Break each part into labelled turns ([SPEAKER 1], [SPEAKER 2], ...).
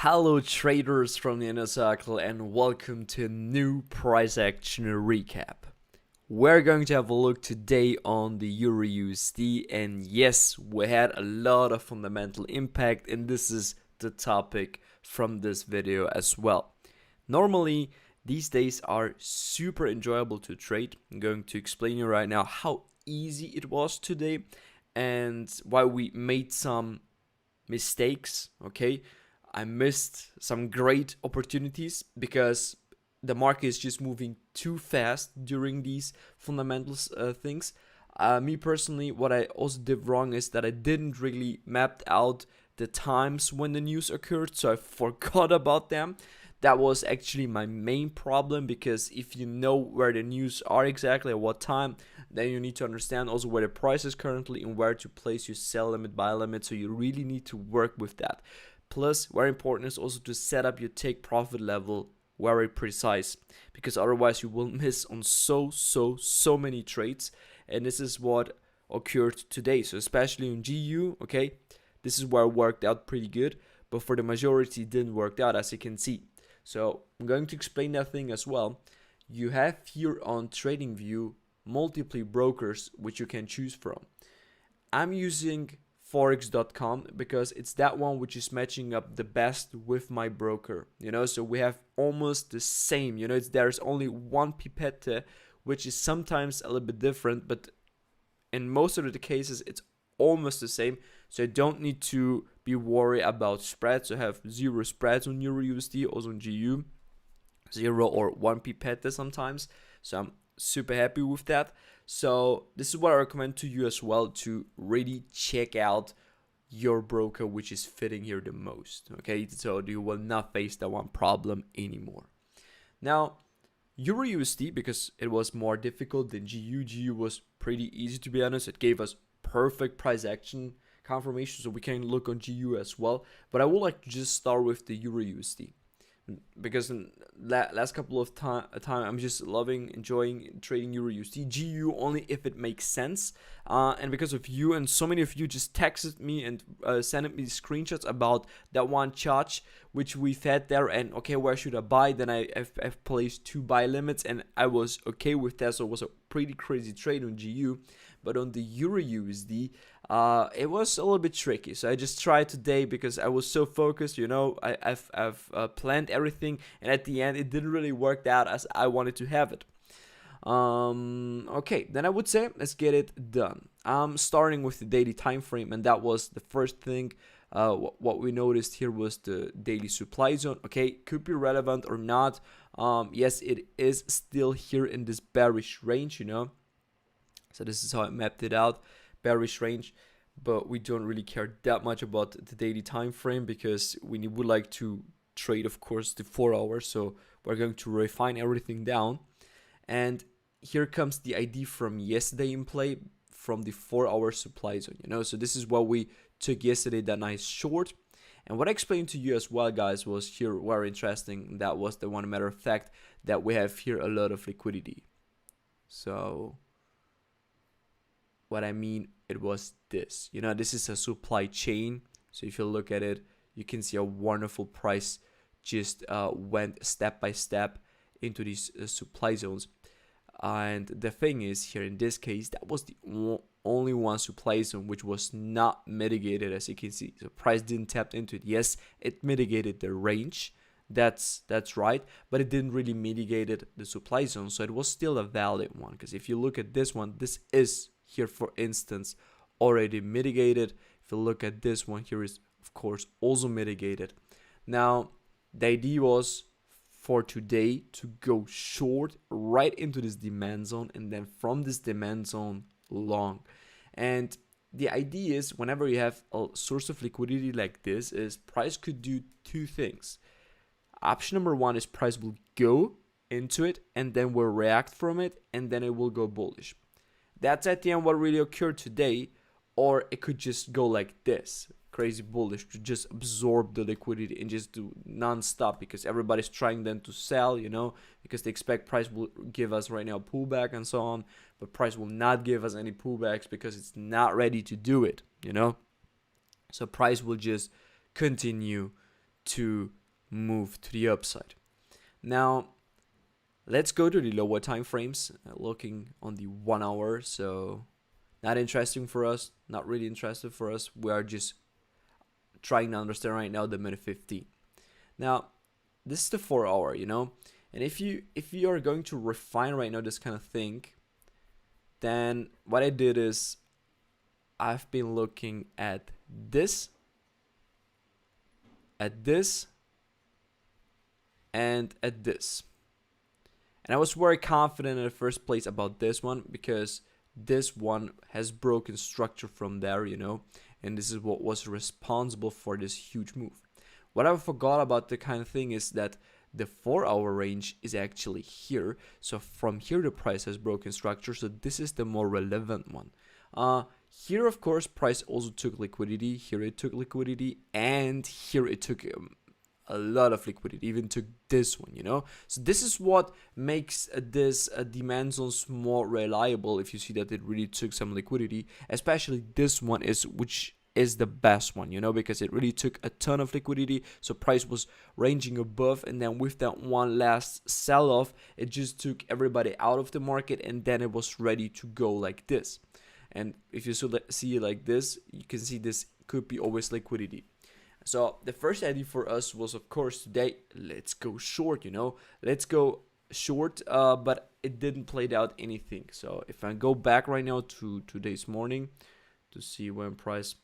[SPEAKER 1] Hello traders from the inner circle and welcome to a new price action recap. We're going to have a look today on the Euro USD, and yes, we had a lot of fundamental impact, and this is the topic from this video as well. Normally these days are super enjoyable to trade. I'm going to explain you right now how easy it was today and why we made some mistakes. Okay, I missed some great opportunities because the market is just moving too fast during these fundamentals things. Me personally, what I also did wrong is that I didn't really map out the times when the news occurred, so I forgot about them. That was actually my main problem, because if you know where the news are exactly at what time, then you need to understand also where the price is currently and where to place your sell limit, buy limit. So you really need to work with that. Plus, very important is also to set up your take profit level very precise, because otherwise you will miss on so many trades. And this is what occurred today. So especially on GU, okay, this is where it worked out pretty good, but for the majority it didn't work out, as you can see. So I'm going to explain that thing as well. You have here on TradingView multiple brokers which you can choose from. I'm using forex.com because it's that one which is matching up the best with my broker, so we have almost the same, there's only one pipette which is sometimes a little bit different, but in most of the cases it's almost the same. So I don't need to be worried about spreads. I have zero spreads on Euro USD, also on GU, 0 or 1 pipette sometimes. So I'm super happy with that. So this is what I recommend to you as well, to really check out your broker which is fitting here the most. Okay, so you will not face that one problem anymore. Now, Euro USD, because it was more difficult than GU was pretty easy, to be honest. It gave us perfect price action confirmation, so we can look on GU as well. But I would like to just start with the Euro USD, because in last couple of time I'm just enjoying trading Euro USD. GU only if it makes sense, and because of you, and so many of you just texted me and sent me screenshots about that one chart which we've had there, and okay, where should I buy? Then I've placed 2 buy limits and I was okay with that. So it was a pretty crazy trade on GU. But on the Euro USD, it was a little bit tricky. So I just tried today because I was so focused. I've planned everything, and at the end, it didn't really work out as I wanted to have it. Okay, then I would say let's get it done. I'm starting with the daily time frame, and that was the first thing. What we noticed here was the daily supply zone. Okay, could be relevant or not. Yes, it is still here in this bearish range, So this is how I mapped it out, bearish range, but we don't really care that much about the daily time frame, because we would like to trade, of course, the 4 hours. So we're going to refine everything down. And here comes the ID from yesterday in play, from the 4-hour supply zone, So this is what we took yesterday, that nice short. And what I explained to you as well, guys, was here very interesting. That was the one matter of fact that we have here a lot of liquidity. So what I mean, it was this. This is a supply chain. So if you look at it, you can see a wonderful price just went step by step into these supply zones. And the thing is, here in this case, that was the only one supply zone which was not mitigated, as you can see. The price didn't tap into it. Yes, it mitigated the range. That's right, but it didn't really mitigate the supply zone. So it was still a valid one, because if you look at this one, this is here, for instance, already mitigated. If you look at this one here, is of course also mitigated. Now the idea was for today to go short right into this demand zone, and then from this demand zone long. And the idea is, whenever you have a source of liquidity like this, is price could do 2 things. Option number 1 is price will go into it and then will react from it, and then it will go bullish. That's at the end what really occurred today. Or it could just go like this, crazy bullish, to just absorb the liquidity and just do non-stop, because everybody's trying then to sell, because they expect price will give us right now a pullback and so on, but price will not give us any pullbacks because it's not ready to do it, So price will just continue to move to the upside. Now, let's go to the lower time frames, looking on the 1 hour. So not interesting for us, not really interested for us. We are just trying to understand right now the minute 15. Now, this is the 4 hour, and if you are going to refine right now this kind of thing, then what I did is I've been looking at this, and at this. And I was very confident in the first place about this one because this one has broken structure from there, and this is what was responsible for this huge move. What I forgot about the kind of thing is that the 4 hour range is actually here. So from here the price has broken structure, so this is the more relevant one. Here of course price also took liquidity, here it took liquidity, and here it took a lot of liquidity, even took this one, so this is what makes this demand zones more reliable. If you see that it really took some liquidity, especially this one which is the best one, because it really took a ton of liquidity. So price was ranging above, and then with that one last sell off, it just took everybody out of the market, and then it was ready to go like this. And if you see it like this, you can see this could be always liquidity. So the first idea for us was, of course, today, let's go short, let's go short, but it didn't play out anything. So if I go back right now to today's morning to see when price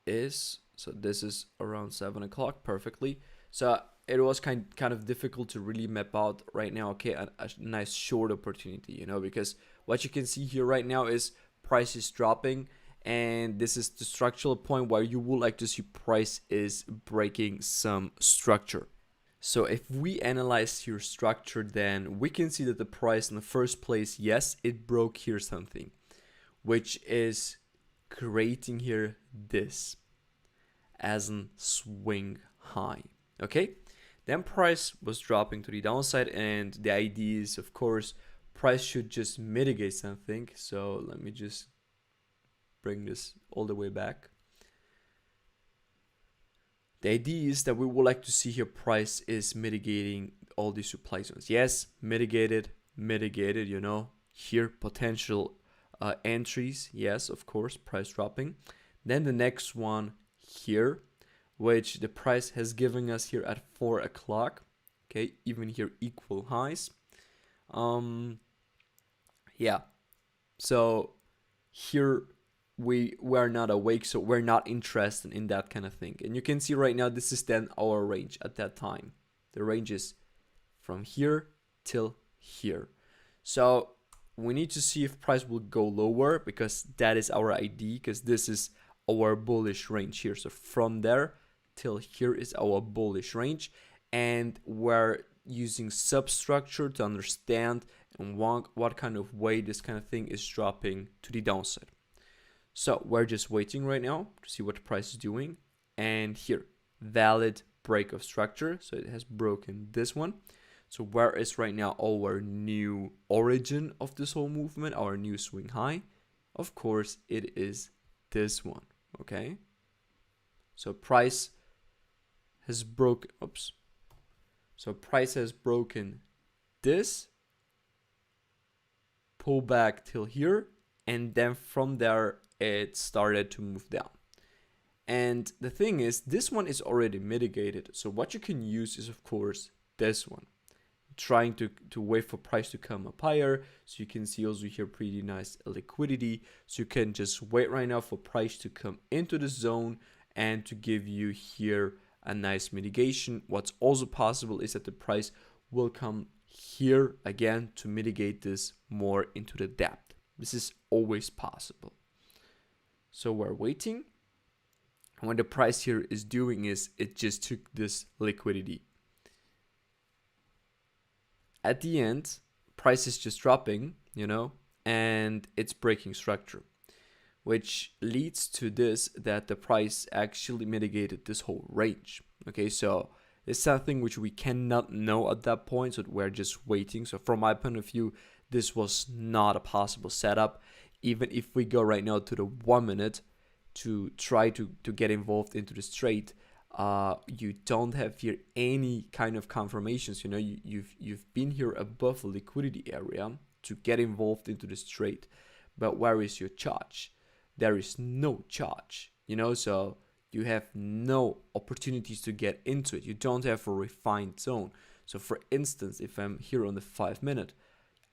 [SPEAKER 1] is, so this is around 7 o'clock perfectly. So it was kind of difficult to really map out right now, okay, a nice short opportunity, because what you can see here right now is price is dropping, and this is the structural point where you would like to see price is breaking some structure. So if we analyze here structure, then we can see that the price in the first place, yes, it broke here something, which is creating here this as a swing high. Okay, then price was dropping to the downside, and the idea is, of course, price should just mitigate something. So let me just bring this all the way back. The idea is that we would like to see here price is mitigating all these supply zones. Yes, mitigated, here potential entries. Yes, of course, price dropping. Then the next one here, which the price has given us here at 4 o'clock. Okay, even here equal highs. Yeah, so here we are not awake, so we're not interested in that kind of thing. And you can see right now this is then our range at that time. The range is from here till here. So we need to see if price will go lower, because that is our ID, because this is our bullish range here. So from there till here is our bullish range, and we're using substructure to understand and what kind of way this kind of thing is dropping to the downside. So we're just waiting right now to see what the price is doing, and here valid break of structure, so it has broken this one. So where is right now our new origin of this whole movement, our new swing high? Of course it is this one. Okay, so price has broken, so price has broken this, pull back till here, and then from there it started to move down. And the thing is, this one is already mitigated, so what you can use is, of course, this one, trying to wait for price to come up higher. So you can see also here pretty nice liquidity, so you can just wait right now for price to come into the zone and to give you here a nice mitigation. What's also possible is that the price will come here again to mitigate this more into the depth. This is always possible. So we're waiting. And what the price here is doing is it just took this liquidity. At the end, price is just dropping, and it's breaking structure, which leads to this, that the price actually mitigated this whole range. Okay, so it's something which we cannot know at that point, so we're just waiting. So from my point of view, this was not a possible setup. Even if we go right now to the 1 minute to try to get involved into this trade, you don't have here any kind of confirmations. You know, you've been here above the liquidity area to get involved into this trade, but where is your charge? There is no charge, you know, so you have no opportunities to get into it. You don't have a refined zone. So for instance, if I'm here on the 5 minute,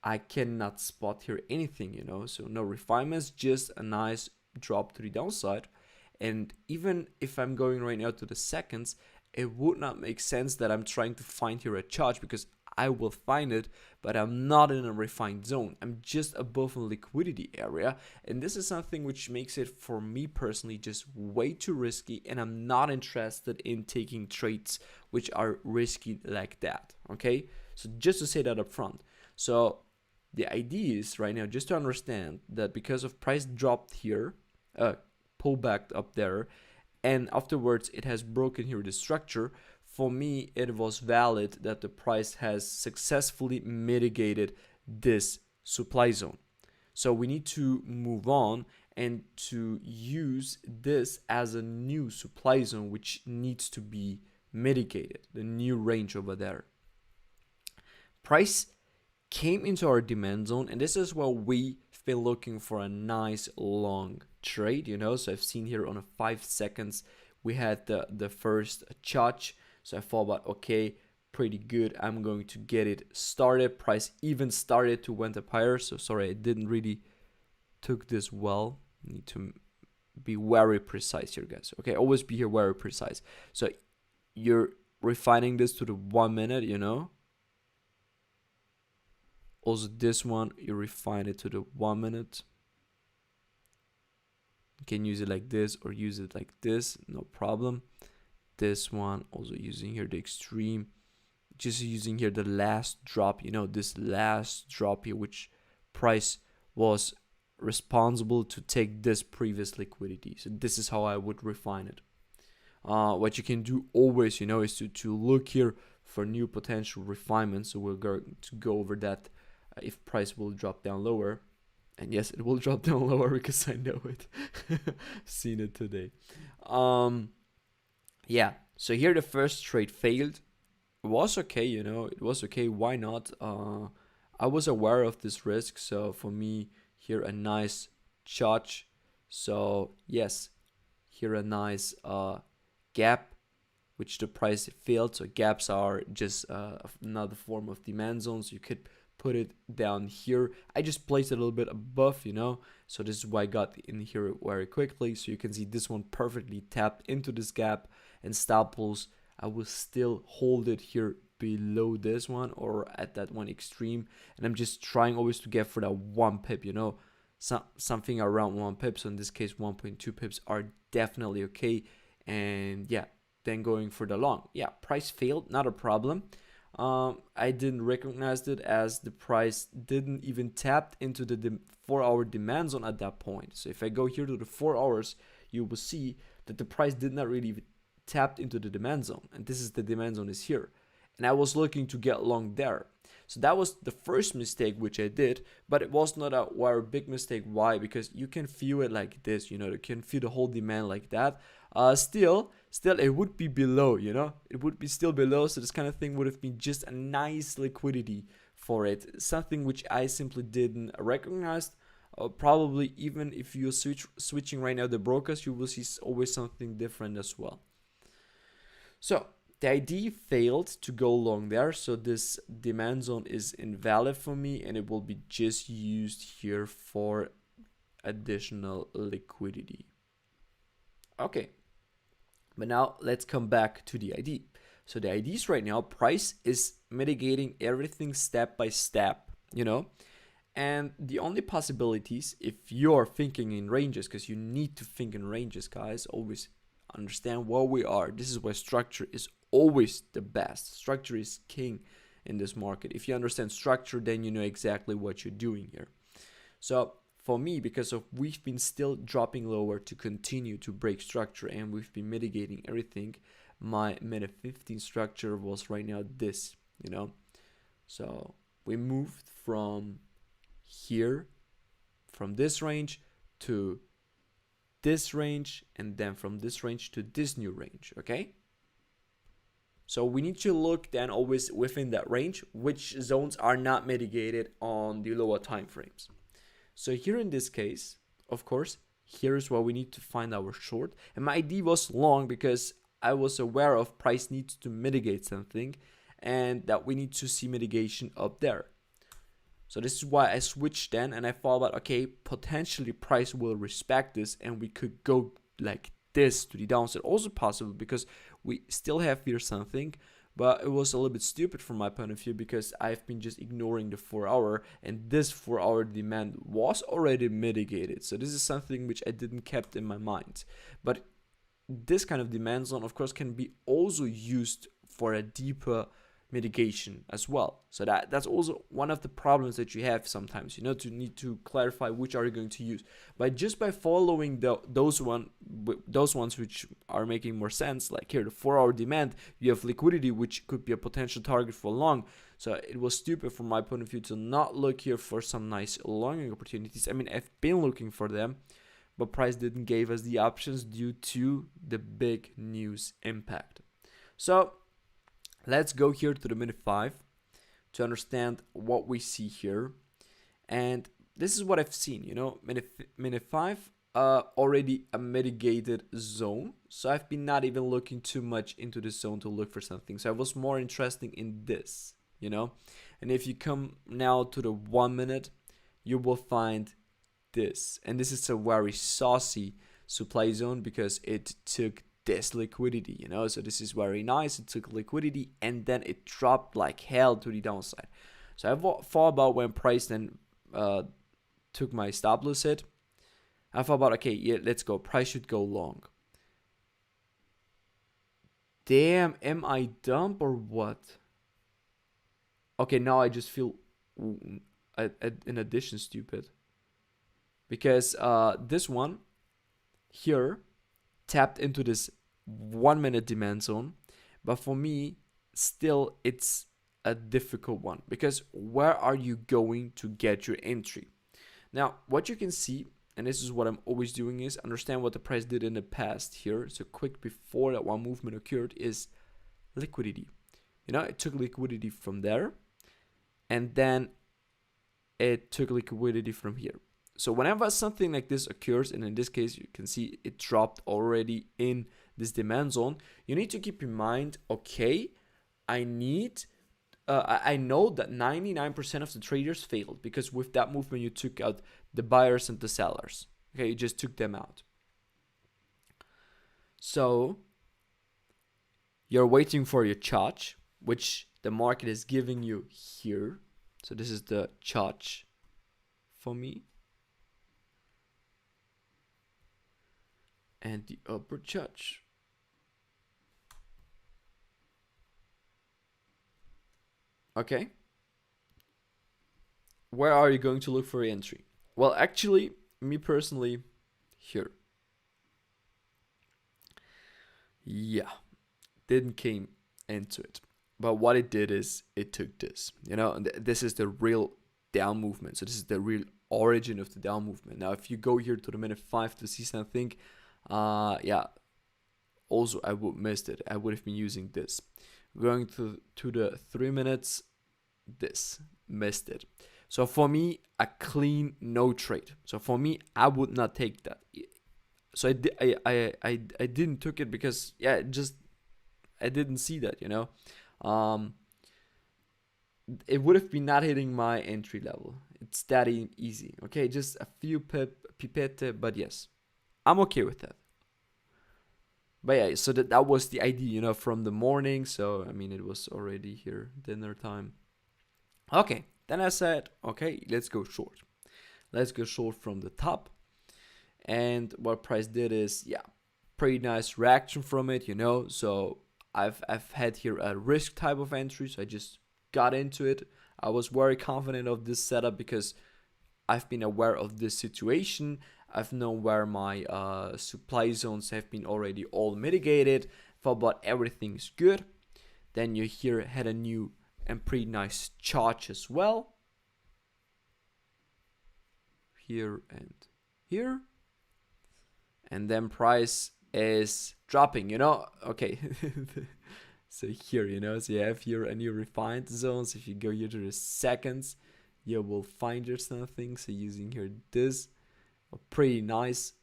[SPEAKER 1] I cannot spot here anything, you know, so no refinements, just a nice drop to the downside. And even if I'm going right now to the seconds, it would not make sense that I'm trying to find here a charge, because I will find it, but I'm not in a refined zone. I'm just above a liquidity area, and this is something which makes it, for me personally, just way too risky, and I'm not interested in taking trades which are risky like that. Okay, so just to say that up front. So the idea is right now just to understand that because of price dropped here, pull back up there, and afterwards it has broken here the structure. For me, it was valid that the price has successfully mitigated this supply zone. So we need to move on and to use this as a new supply zone which needs to be mitigated, the new range over there. Price came into our demand zone, and this is where we've been looking for a nice long trade, you know. So I've seen here on a 5 seconds we had the first charge. So I thought about, okay, pretty good, I'm going to get it started. Price even started to went up higher. So sorry, I didn't really took this well. Need to be very precise here, guys. Okay, always be here very precise. So you're refining this to the 1 minute, you know. Also this one, you refine it to the 1 minute. You can use it like this or use it like this, no problem. This one also using here the extreme, just using here the last drop, you know, this last drop here, which price was responsible to take this previous liquidity. So this is how I would refine it. What you can do always, you know, is to look here for new potential refinements. So we're going to go over that if price will drop down lower. And yes, it will drop down lower because I know it. Seen it today. Yeah, so here the first trade failed. It was okay, you know, it was okay. Why not? I was aware of this risk, so for me here a nice charge. So yes, here a nice gap, which the price failed. So gaps are just another form of demand zones. You could put it down here. I just placed it a little bit above, you know, so this is why I got in here very quickly. So you can see this one perfectly tapped into this gap, and stop loss, I will still hold it here below this one or at that one extreme, and I'm just trying always to get for that 1 pip, you know, something around 1 pip. So in this case 1.2 pips are definitely okay. And yeah, then going for the long. Yeah, price failed, not a problem. I didn't recognize it as the price didn't even tap into the 4-hour demand zone at that point. So if I go here to the 4 hours, you will see that the price did not really tapped into the demand zone, and this is the demand zone is here, and I was looking to get long there. So that was the first mistake which I did, but it was not a very big mistake. Why? Because you can view it like this, you know, you can view the whole demand like that. Still it would be below, you know, it would be still below. So this kind of thing would have been just a nice liquidity for it, something which I simply didn't recognize. Probably even if you're switching right now the brokers, you will see always something different as well. So the idea failed to go long there, so this demand zone is invalid for me, and it will be just used here for additional liquidity. Okay, but now let's come back to the ID. So the IDs right now, price is mitigating everything step by step, you know, and the only possibilities, if you're thinking in ranges, because you need to think in ranges, guys, always understand where we are. This is why structure is always the best. Structure is king in this market. If you understand structure, then you know exactly what you're doing here. So for me, because of we've been still dropping lower to continue to break structure, and we've been mitigating everything, my minute 15 structure was right now this, you know. So we moved from here, from this range to this range, and then from this range to this new range, okay? So we need to look then always within that range, which zones are not mitigated on the lower time frames. So here in this case, of course, here's where we need to find our short. And my ID was long because I was aware of price needs to mitigate something and that we need to see mitigation up there. So this is why I switched then, and I thought about, okay, potentially price will respect this and we could go like this to the downside. Also possible because we still have here something, but it was a little bit stupid from my point of view because I've been just ignoring the 4 hour, and this 4 hour demand was already mitigated. So this is something which I didn't kept in my mind. But this kind of demand zone, of course, can be also used for a deeper mitigation as well. So that's also one of the problems that you have sometimes, to need to clarify which are you going to use. But just by following those ones which are making more sense, like here the 4 hour demand, you have liquidity which could be a potential target for long. So it was stupid from my point of view to not look here for some nice longing opportunities. I mean, I've been looking for them, but price didn't give us the options due to the big news impact. So let's go here to the minute 5 to understand what we see here. And this is what I've seen, minute 5 already a mitigated zone. So I've been not even looking too much into this zone to look for something. So I was more interested in this, And if you come now to the 1 minute, you will find this. And this is a very saucy supply zone because it took this liquidity, so this is very nice. It took liquidity and then it dropped like hell to the downside. So I thought about when price then took my stop loss hit, I thought about, okay, yeah, let's go, price should go long. Damn, am I dumb or what? Okay, now I just feel in addition stupid because this one here tapped into this 1 minute demand zone, but for me still it's a difficult one because where are you going to get your entry? Now what you can see, and this is what I'm always doing, is understand what the price did in the past here. So quick before that one movement occurred is liquidity. It took liquidity from there and then it took liquidity from here. So whenever something like this occurs, and in this case you can see it dropped already in this demand zone, you need to keep in mind, okay, I know that 99% of the traders failed because with that movement you took out the buyers and the sellers. Okay, you just took them out. So you're waiting for your charge, which the market is giving you here. So this is the charge for me. And the upper charge. Okay. Where are you going to look for entry? Well, actually, me personally, here. Yeah, didn't came into it. But what it did is it took this, and this is the real down movement. So this is the real origin of the down movement. Now, if you go here to the minute 5 to see something, also I would missed it. I would have been using this. Going to the 3 minutes, this missed it. So for me, a clean no trade. So for me, I would not take that. So I didn't took it because I didn't see that, it would have been not hitting my entry level. It's that easy. Okay, just a few pipette, but yes, I'm okay with that. But yeah, so that was the idea, from the morning. So I mean, it was already here dinner time. Okay, then I said, okay, let's go short. Let's go short from the top. And what price did is, pretty nice reaction from it, So I've had here a risk type of entry, so I just got into it. I was very confident of this setup because I've been aware of this situation. I've known where my supply zones have been already all mitigated. Thought about everything's good. Then you here had a new and pretty nice charge as well. Here and here. and then price is dropping, okay. So here, so you have here a new refined zones. If you go here to the seconds, you will find your something. So using here this, pretty nice,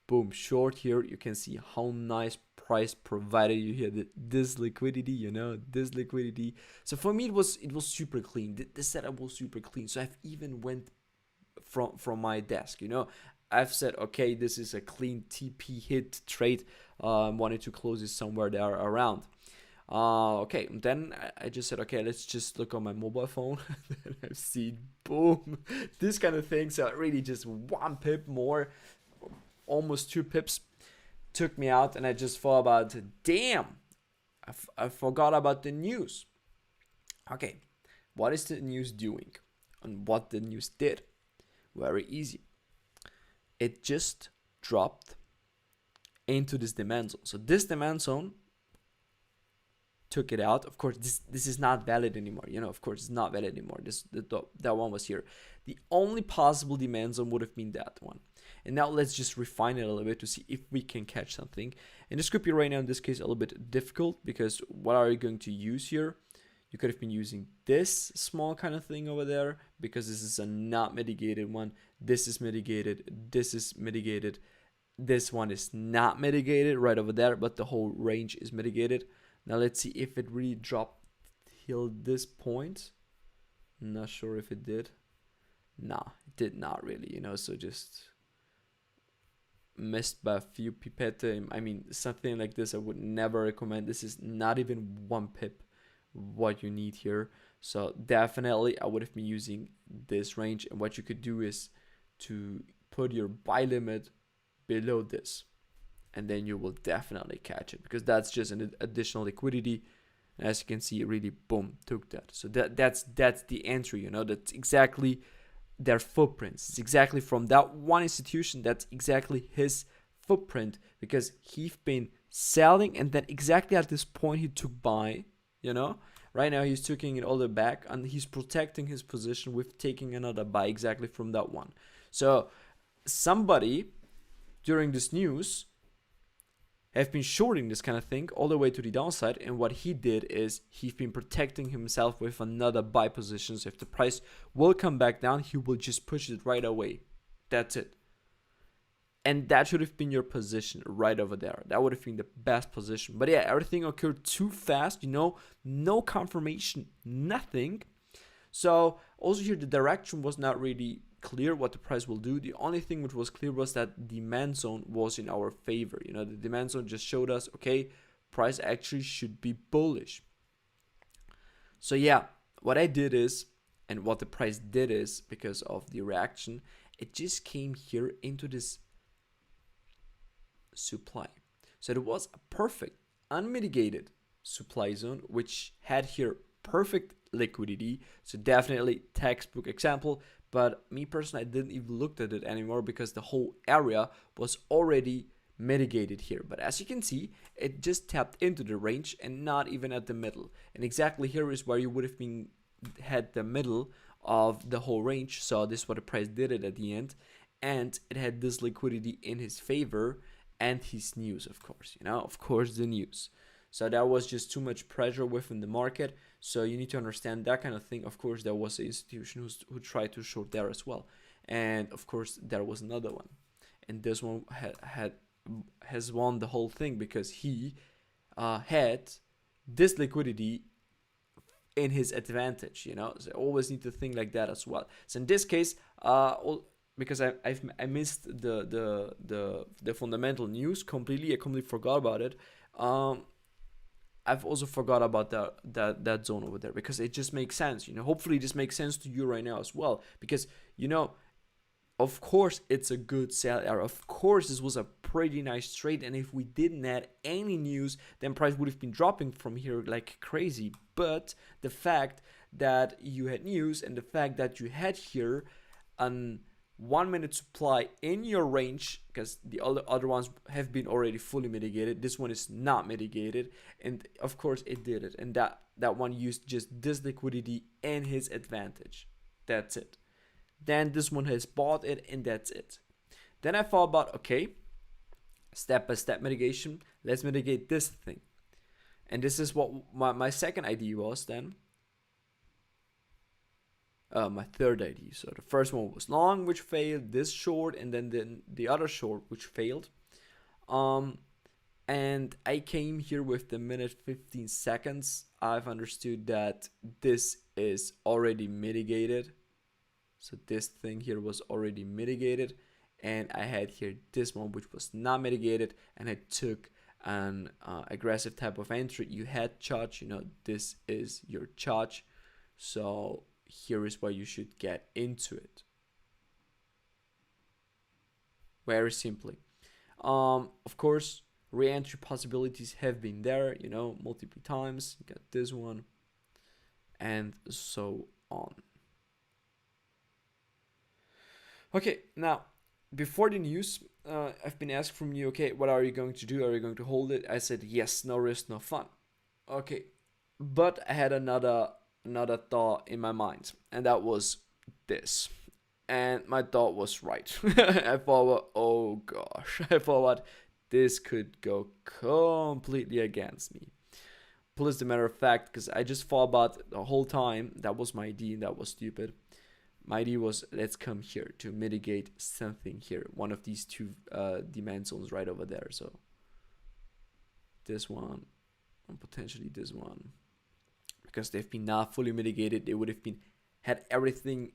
[SPEAKER 1] boom, short here. You can see how nice price provided you here this liquidity, this liquidity. So for me, it was super clean. The setup was super clean. So I've even went from my desk, I've said, okay, this is a clean TP hit trade. Wanted to close it somewhere there around. Okay, then I just said, okay, let's just look on my mobile phone. Then I've seen, boom, this kind of thing. So really just 1 pip more, almost 2 pips took me out. And I just thought about, damn, I forgot about the news. Okay, what is the news doing? And what the news did? Very easy. It just dropped into this demand zone. So this demand zone took it out. Of course, this is not valid anymore. Of course, it's not valid anymore. That one was here. The only possible demand zone would have been that one. And now let's just refine it a little bit to see if we can catch something. And this could be right now in this case a little bit difficult, because what are you going to use here? You could have been using this small kind of thing over there, because this is a not mitigated one. This is mitigated. This is mitigated. This one is not mitigated right over there, but the whole range is mitigated. Now let's see if it really dropped till this point. Not sure if it did. Nah, it did not really, so just missed by a few pipette. I mean, something like this I would never recommend. This is not even 1 pip what you need here. So definitely I would have been using this range, and what you could do is to put your buy limit below this, and then you will definitely catch it, because that's just an additional liquidity. As you can see, it really boom took that. So that's the entry, that's exactly their footprints. It's exactly from that one institution. That's exactly his footprint, because he's been selling, and then exactly at this point he took buy. Right now he's taking it all the back, and he's protecting his position with taking another buy exactly from that one. So somebody during this news have been shorting this kind of thing all the way to the downside, and what he did is he's been protecting himself with another buy position. So if the price will come back down, he will just push it right away. That's it. And that should have been your position right over there. That would have been the best position. But yeah, everything occurred too fast, no confirmation, nothing. So also here, the direction was not really clear what the price will do. The only thing which was clear was that demand zone was in our favor. The demand zone just showed us, okay, price actually should be bullish. So yeah, what I did is, and what the price did is, because of the reaction, it just came here into this supply. So it was a perfect unmitigated supply zone, which had here perfect liquidity. So definitely textbook example. But me personally, I didn't even look at it anymore, because the whole area was already mitigated here. But as you can see, it just tapped into the range and not even at the middle. And exactly here is where you would have been had the middle of the whole range. So this is what the price did it at the end, and it had this liquidity in his favor, and his news, of course, of course the news. So that was just too much pressure within the market. So you need to understand that kind of thing. Of course, there was an institution who tried to short there as well, and of course there was another one, and this one has won the whole thing, because he had this liquidity in his advantage. So always need to think like that as well. So in this case, because I missed the fundamental news completely. I completely forgot about it. I've also forgot about that zone over there, because it just makes sense. Hopefully this makes sense to you right now as well, because of course it's a good sell area. Of course this was a pretty nice trade, and if we didn't add any news, then price would have been dropping from here like crazy. But the fact that you had news, and the fact that you had here an 1 minute supply in your range, because the other ones have been already fully mitigated, this one is not mitigated, and of course it did it, and that one used just this liquidity and his advantage. That's it. Then this one has bought it, and that's it. Then I thought about, okay, step-by-step mitigation. Let's mitigate this thing. And this is what my second idea was then. My third idea. So the first one was long, which failed, this short, and then the other short, which failed. And I came here with the minute 15 seconds. I've understood that this is already mitigated. So this thing here was already mitigated. And I had here this one, which was not mitigated. And I took an aggressive type of entry. You had charge, this is your charge. So here is where you should get into it. Very simply. Of course, re-entry possibilities have been there, multiple times. You got this one, and so on. Okay, now, before the news, I've been asked from you, okay, what are you going to do? Are you going to hold it? I said, yes, no risk, no fun. Okay, but I had another thought in my mind, and that was this. And my thought was right. I thought, oh gosh, I thought this could go completely against me. Plus, the matter of fact, because I just thought about the whole time, that was my idea, and that was stupid. My idea was, let's come here to mitigate something here. One of these two dimensions right over there. So this one, and potentially this one. Because they've been not fully mitigated, they would have had everything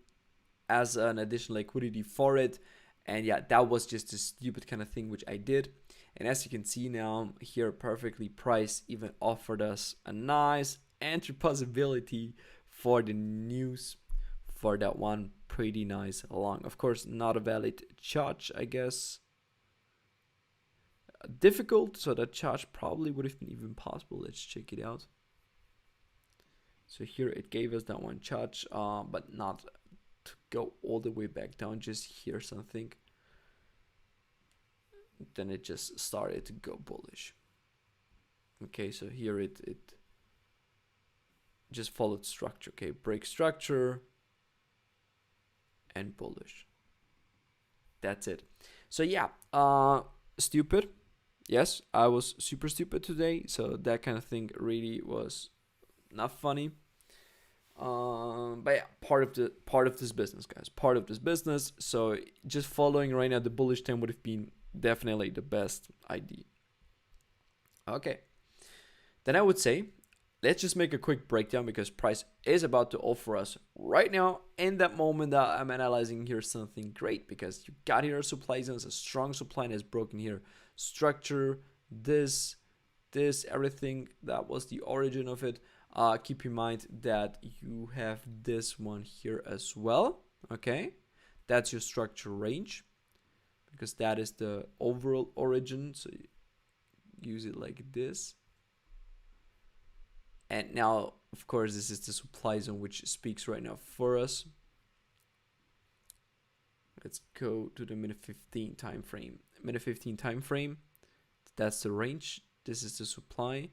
[SPEAKER 1] as an additional liquidity for it. And yeah, that was just a stupid kind of thing which I did. And as you can see now here, perfectly priced even offered us a nice entry possibility for the news for that one. Pretty nice long. Of course, not a valid charge, I guess. Difficult, so that charge probably would have been even possible. Let's check it out. So here it gave us that one charge, but not to go all the way back down, just here something. Then it just started to go bullish. Okay, so here it just followed structure. Okay, break structure and bullish. That's it. So yeah, stupid. Yes, I was super stupid today. So that kind of thing really was not funny. But yeah, part of this business, guys. Part of this business. So just following right now the bullish trend would have been definitely the best idea. Okay. Then I would say, let's just make a quick breakdown because price is about to offer us right now in that moment that I'm analyzing here something great, because you got here a supply zones, a strong supply has broken here. Structure, this, everything, that was the origin of it. Keep in mind that you have this one here as well. Okay, that's your structure range, because that is the overall origin. So you use it like this. And now, of course, this is the supply zone which speaks right now for us. Let's go to the minute 15 time frame. Minute 15 time frame, that's the range. This is the supply.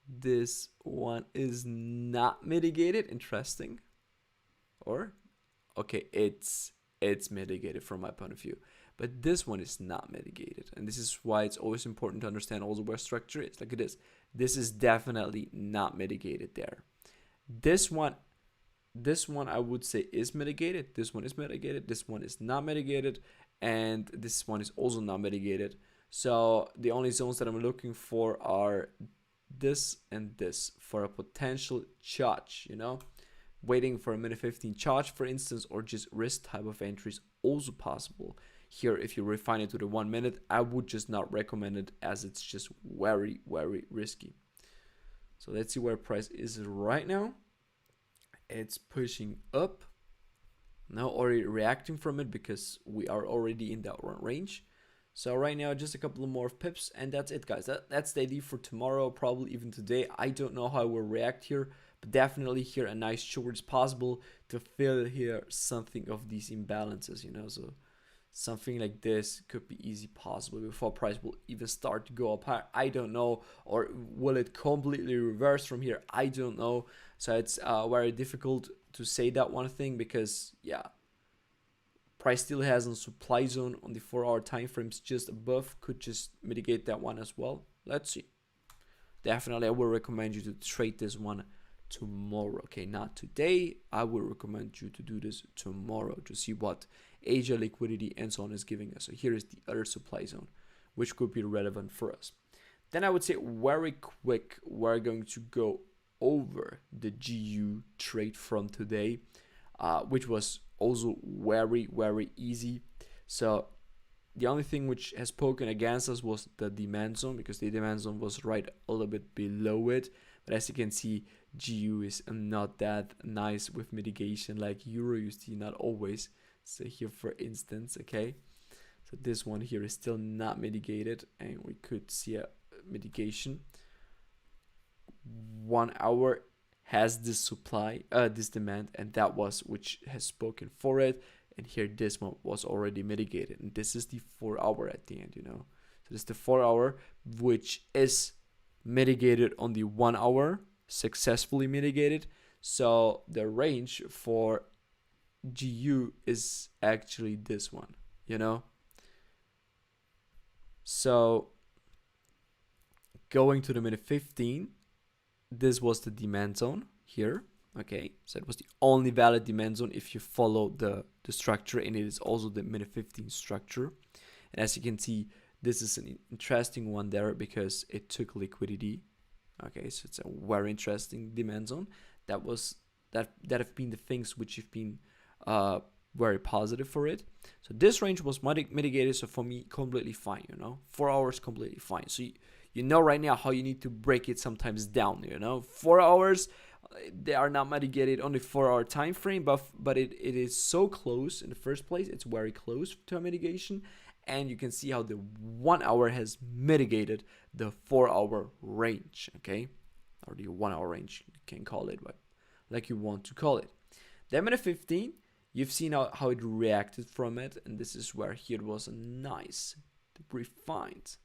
[SPEAKER 1] This one is not mitigated. Interesting. Or, okay, it's mitigated from my point of view. But this one is not mitigated. And this is why it's always important to understand also where structure is. Look at this. This is definitely not mitigated there. This one I would say is mitigated. This one is mitigated. This one is not mitigated. And this one is also not mitigated. So the only zones that I'm looking for are this and this for a potential charge, waiting for a minute 15 charge, for instance, or just risk type of entries also possible. Here, if you refine it to the 1 minute, I would just not recommend it, as it's just very, very risky. So let's see where price is right now. It's pushing up. Now already reacting from it because we are already in that range. So right now, just a couple of more pips, and that's it, guys. That's the idea for tomorrow, probably even today. I don't know how we'll react here, but definitely here a nice short is possible to fill here something of these imbalances, So something like this could be easy possible before price will even start to go up higher. I don't know. Or will it completely reverse from here? I don't know. So it's very difficult to say that one thing because, yeah, Price still has a supply zone on the 4-hour time frames just above, could just mitigate that one as well. Let's see. Definitely I will recommend you to trade this one tomorrow. Okay, not today. I will recommend you to do this tomorrow to see what Asia liquidity and so on is giving us. So here is the other supply zone, which could be relevant for us. Then I would say very quick, we're going to go over the GU trade from today, which was also very easy. So the only thing which has spoken against us was the demand zone, because the demand zone was right a little bit below it. But as you can see, GU is not that nice with mitigation like EURUSD, not always. So here for instance, okay, so this one here is still not mitigated, and we could see a mitigation. 1 hour has this supply, this demand, and that was which has spoken for it. And here this one was already mitigated, and this is the 4 hour at the end, you know. So this is the 4 hour, which is mitigated on the 1 hour, successfully mitigated. So the range for GU is actually this one, you know. So going to the minute 15, this was the demand zone here. Okay, so it was the only valid demand zone if you follow the structure, and it is also the minute 15 structure. And as you can see, this is an interesting one there because it took liquidity. Okay, so it's a very interesting demand zone. That have been the things which have been very positive for it. So this range was mitigated, so for me completely fine, you know. 4 hours completely fine. So you know right now how you need to break it sometimes down, you know. 4 hours, they are not mitigated on the 4 hour time frame, but it is so close in the first place. It's very close to a mitigation, and you can see how the 1 hour has mitigated the 4 hour range, okay, or the 1 hour range, you can call it, but like you want to call it. Then minute 15, you've seen how it reacted from it, and this is where here was a nice refined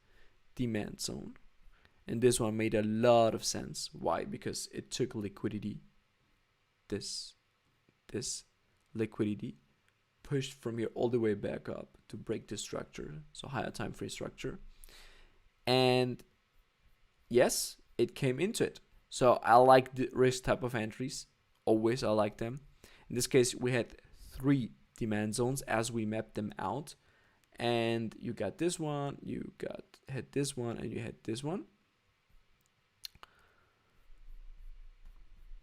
[SPEAKER 1] demand zone. And this one made a lot of sense. Why? Because it took liquidity. This liquidity pushed from here all the way back up to break the structure. So higher time frame structure. And yes, it came into it. So I like the risk type of entries. Always I like them. In this case, we had 3 demand zones as we mapped them out. And you got this one, you had this one, and you had this one.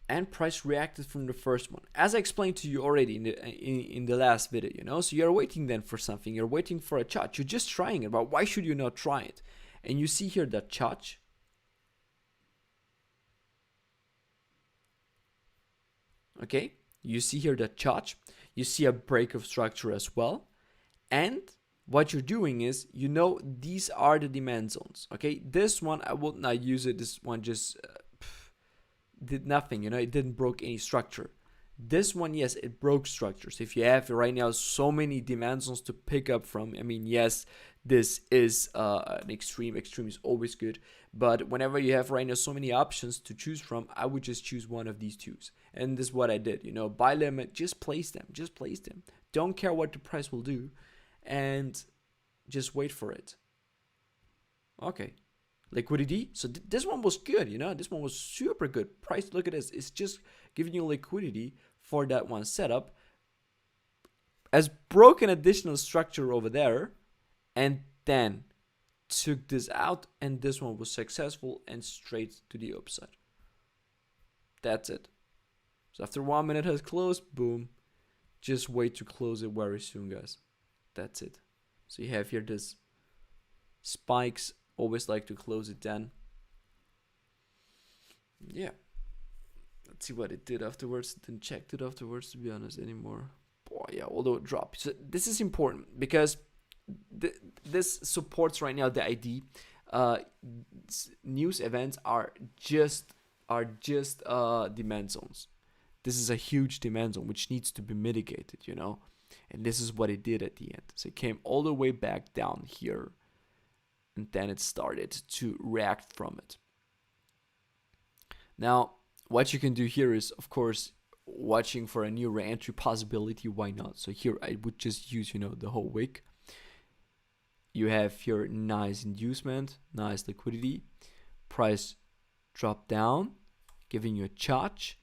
[SPEAKER 1] And price reacted from the first one, as I explained to you already in the last video, you know. So you're waiting then for something, you're waiting for a chart, you're just trying it, but why should you not try it? And you see here that chart, okay, you see here that chart, you see a break of structure as well. And what you're doing is, you know, these are the demand zones, okay. This one I would not use it. This one just did nothing, you know, it didn't broke any structure. This one, yes, it broke structures. If you have right now so many demand zones to pick up from, I mean, yes, this is an extreme is always good, but whenever you have right now so many options to choose from, I would just choose one of these twos. And this is what I did, you know. Buy limit, just place them, don't care what the price will do, and just wait for it. Okay, liquidity. So this one was good, you know. This one was super good. Price, look at this. It's just giving you liquidity for that one setup. As broken additional structure over there, and then took this out, and this one was successful and straight to the upside. That's it. So after 1 minute has closed, boom. Just wait to close it very soon, guys. That's it. So you have here this spikes. Always like to close it then. Yeah. Let's see what it did afterwards. Didn't check it afterwards, to be honest, anymore. Boy, yeah, although it dropped. So this is important because this supports right now the ID. News events are just demand zones. This is a huge demand zone which needs to be mitigated, you know. And this is what it did at the end. So it came all the way back down here, and then it started to react from it. Now, what you can do here is, of course, watching for a new re-entry possibility, why not? So here I would just use, the whole wick. You have your nice inducement, nice liquidity, price drop down, giving you a charge,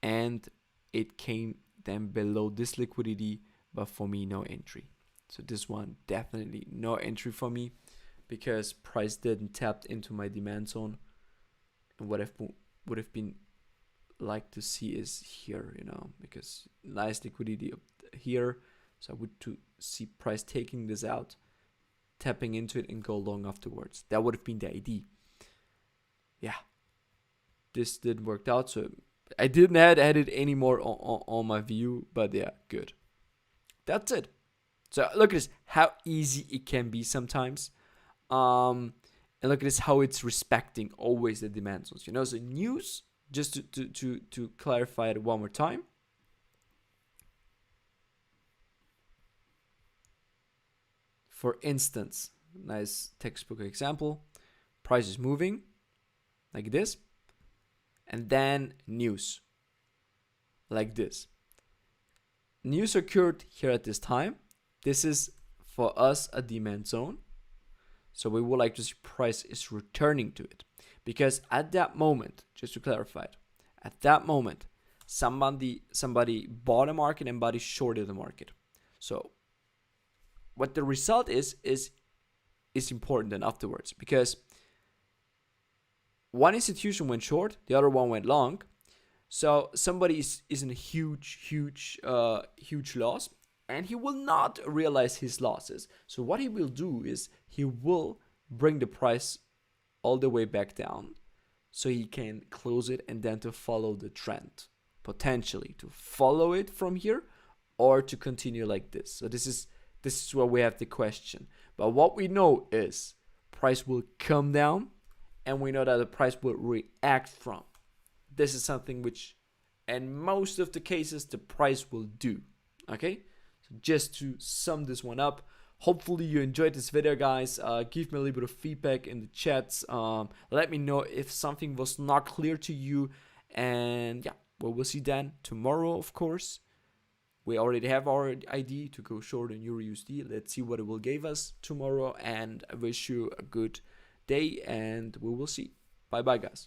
[SPEAKER 1] and it came then below this liquidity, but for me, no entry. So this one, definitely no entry for me, because price didn't tap into my demand zone. And what I would have been like to see is here, because nice liquidity up here. So I would to see price taking this out, tapping into it, and go long afterwards. That would have been the idea. Yeah, this didn't work out, so I didn't add it anymore on my view, but yeah, good. That's it. So look at this, how easy it can be sometimes. And look at this, how it's respecting always the demand zones. So news, just to clarify it one more time. For instance, nice textbook example, price is moving like this, and then news like this. News occurred here at this time. This is for us a demand zone. So we would like to see price is returning to it. Because at that moment, just to clarify it, at that moment, somebody bought a market and somebody shorted the market. So what the result is important then afterwards, because one institution went short, the other one went long. So somebody is in a huge loss, and he will not realize his losses. So what he will do is he will bring the price all the way back down, so he can close it and then to follow the trend, potentially to follow it from here or to continue like this. So this is where we have the question. But what we know is price will come down, and we know that the price will react from. This is something which, in most of the cases, the price will do. Okay? So just to sum this one up, hopefully you enjoyed this video, guys. Give me a little bit of feedback in the chats. Let me know if something was not clear to you. And yeah, well, we'll see then tomorrow, of course. We already have our idea to go short on EURUSD. Let's see what it will give us tomorrow. And I wish you a good day, and we will see. Bye bye, guys.